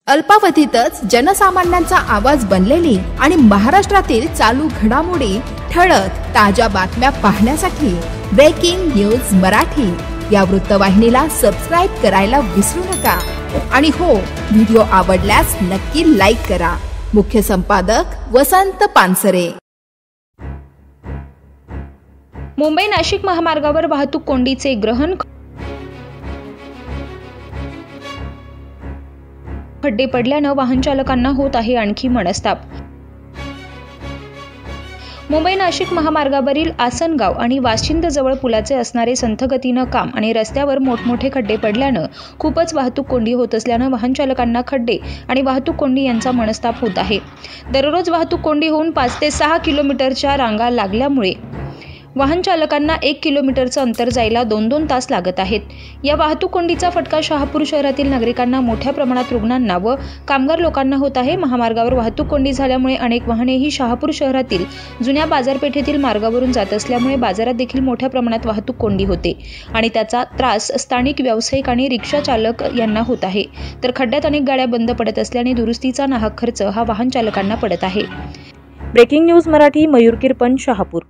अल्पावधीतच जनसामान्यांचा आवाज बनलेली आणि महाराष्ट्रातील चालू घडामोडी ठळक ताज्या बातम्या पाहण्यासाठी ब्रेकिंग न्यूज मराठी या वृत्तवाहिनीला सबस्क्राइब करायला विसरू नका। आणि हो, व्हिडिओ आवडल्यास नक्की लाईक करा। मुख्य संपादक वसंत पानसरे। मुंबई नाशिक महामार्गावर वाहतूक कोंडीचे ग्रहण, खड्डे पडल्यानं वाहन चालकांना होत आहे आणखी मनस्ताप। मुंबई नाशिक महामार्गावरील आसनगाव आणि वाशिंद जवळ पुलाचे असणारे संथ गतीनं काम आणि रस्त्यावर मोठमोठे खड्डे पडल्यानं खूपच वाहतूक कोंडी होत असल्यानं वाहन चालकांना खड्डे आणि वाहतूक कोंडी यांचा मनस्ताप होत आहे। दररोज वाहतूक कोंडी होऊन 5 ते 6 किलोमीटरच्या रांगा लागल्यामुळे वाहन चालकांना 1 किलोमीटरचं अंतर जायला 2-2 तास लागत आहेत। या वाहतूक कोंडीचा फटका शहापूर शहरातील नागरिकांना, मोठ्या प्रमाणात रुग्णांना व कामगार लोकांना होत आहे। महामार्गावर वाहतूक कोंडी झाल्यामुळे अनेक वाहनेही शहापूर शहरातील जुन्या बाजारपेठेतील मार्गावरून जात असल्यामुळे बाजारात देखील मोठ्या प्रमाणात वाहतूक कोंडी होते आणि त्याचा त्रास स्थानिक व्यावसायिक आणि रिक्षा चालक यांना होत आहे। तर खड्ड्यात अनेक गाड्या बंद पडत असल्याने दुरुस्तीचा नाहक खर्च हा वाहन चालकांना पडत आहे। Breaking news Marathi, Mayur Kirpan, Shahapur.